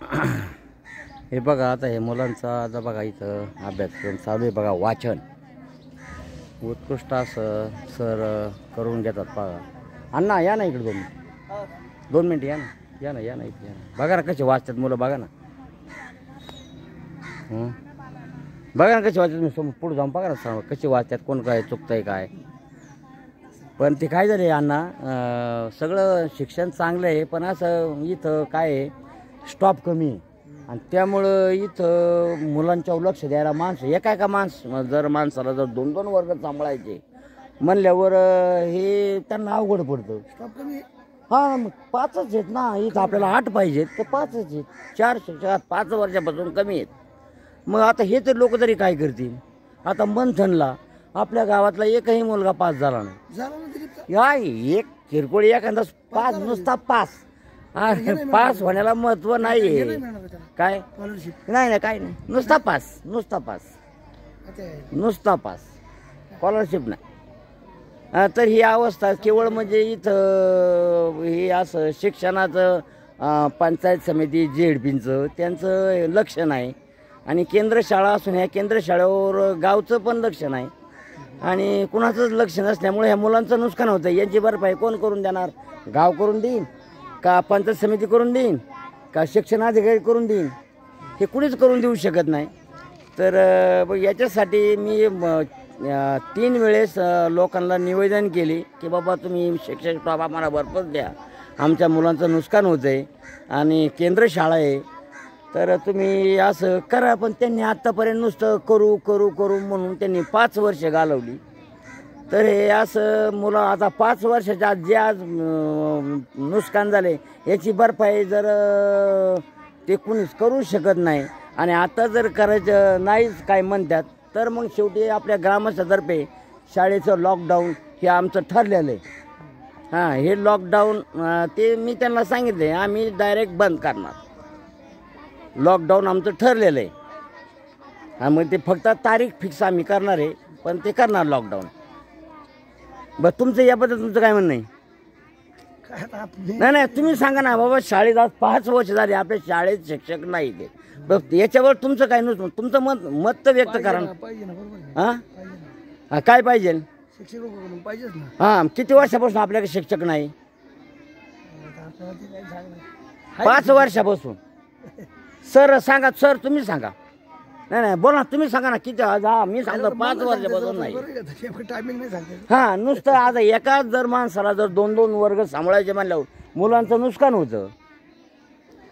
हे बघा आता हे मुलांचा आता बघा इथं अभ्यासक्रम चालू आहे बघा. वाचन उत्कृष्ट असं सर करून घेतात बघा. अण्णा या ना इकडे 2 मिनिट 2 मिनिट या ना या ना या ना इथे या ना. बघा ना कसे वाचतात मुलं बघा ना. बघा ना कसे वाचतात. मी समोर पुढे जाऊन बघा ना सांग कसे वाचतात कोण काय चुकतंय काय. पण ते काय झाले अण्णा सगळं शिक्षण चांगलं आहे पण असं इथं काय आहे स्टॉप कमी आहे आणि त्यामुळं इथं मुलांच्यावर लक्ष द्यायला माणसं एका जर माणसाला जर 2-2 वर्ग सांभाळायचे म्हणल्यावर हे त्यांना अवघड पडतं. स्टॉप कमी. हां मग 5च आहेत ना इथं आपल्याला 8 पाहिजेत तर 5च आहेत. 4 शिक्षकात 5 वर्षापासून कमी आहेत. मग आता हे तर लोक तरी काय करतील. आता मंथनला आपल्या गावातला एकही मुलगा पास झाला नाही. या एक किरकोळ एखादा पास नुसता पास पास होण्याला महत्व नाही काय नाही काही नाही नुसता पास नुसता पास स्कॉलरशिप नाही. तर ही अवस्था केवळ म्हणजे इथं हे असं शिक्षणाचं पंचायत समिती ZPचं त्यांचं लक्ष नाही आणि केंद्र शाळा असून ह्या केंद्र शाळेवर गावचं पण लक्ष नाही आणि कुणाचंच लक्ष नसल्यामुळे ह्या मुलांचं नुकसान होतं. यांची भरपाई कोण करून देणार. गाव करून देईन का पंचायत समिती करून देईन का शिक्षणाधिकारी करून देईन हे कुणीच करून देऊ शकत नाही. तर याच्यासाठी मी 3 वेळेस लोकांना निवेदन केले की बाबा तुम्ही शिक्षक स्टॉप आम्हाला भरपूर द्या. आमच्या मुलांचं नुकसान होतं आहे आणि केंद्र शाळा आहे तर तुम्ही असं करा. पण त्यांनी आत्तापर्यंत नुसतं करू करू करू म्हणून त्यांनी 5 वर्ष घालवली. तर हे असं मुलं आता 5 वर्षाच्या जे आज नुकसान झाले याची भरपाई जर ते कुणीच करू शकत नाही आणि आता जर करायचं नाहीच काय म्हणतात तर मग शेवटी आपल्या ग्रामस्थातर्फे शाळेचं लॉकडाऊन हे आमचं ठरलेलं आहे. हां हे लॉकडाऊन ते मी त्यांना सांगितले आम्ही डायरेक्ट बंद करणार. लॉकडाऊन आमचं ठरलेलं आहे. हां मग ते फक्त तारीख फिक्स आम्ही करणार आहे पण ते करणार लॉकडाऊन. बस तुमचं याबद्दल तुमचं काय म्हणणं आहे. नाही तुम्ही सांगा ना बाबा शाळेत आज 5 वर्ष झाली आपल्या शाळेत शिक्षक नाही ते बस याच्यावर तुमचं काय नुसतं तुमचं मत तर व्यक्त करा ना. हां काय पाहिजे हां किती वर्षापासून आपल्याकडे शिक्षक नाही. 5 वर्षापासून. सर सांगा सर तुम्ही सांगा. नाही बोला तुम्ही सांगा ना किती. मी सांगतो 5 वर्षापासून नाही. हां नुसतं आता एकाच जर माणसाला जर 2-2 वर्ग सांभाळायचे म्हणल्यावर मुलांचं नुकसान होतं.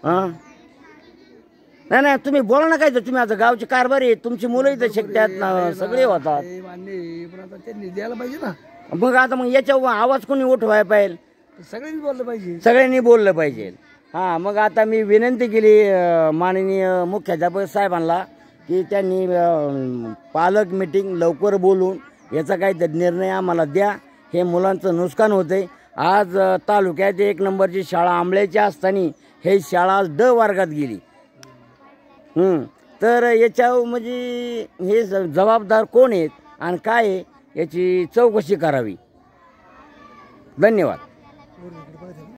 हां नाही तुम्ही बोला ना काय तर तुम्ही आता गावची कारभारी आहे तुमची मुलं इथं शिकतात ना सगळे होतात. मग आता मग याच्या आवाज कोणी उठवायला पाहिजे. सगळ्यांनी बोललं पाहिजे. हां मग आता मी विनंती केली माननीय मुख्याध्यापक साहेबांना की त्यांनी पालक मीटिंग लवकर बोलून याचा काहीतरी निर्णय आम्हाला द्या. हे मुलांचं नुकसान होते. आज तालुक्यात 1 नंबरची शाळा आंबळ्याची असताना हे शाळा D वर्गात गेली. तर याच्यावर म्हणजे हे जबाबदार कोण आहेत आणि काय आहे याची चौकशी करावी. धन्यवाद.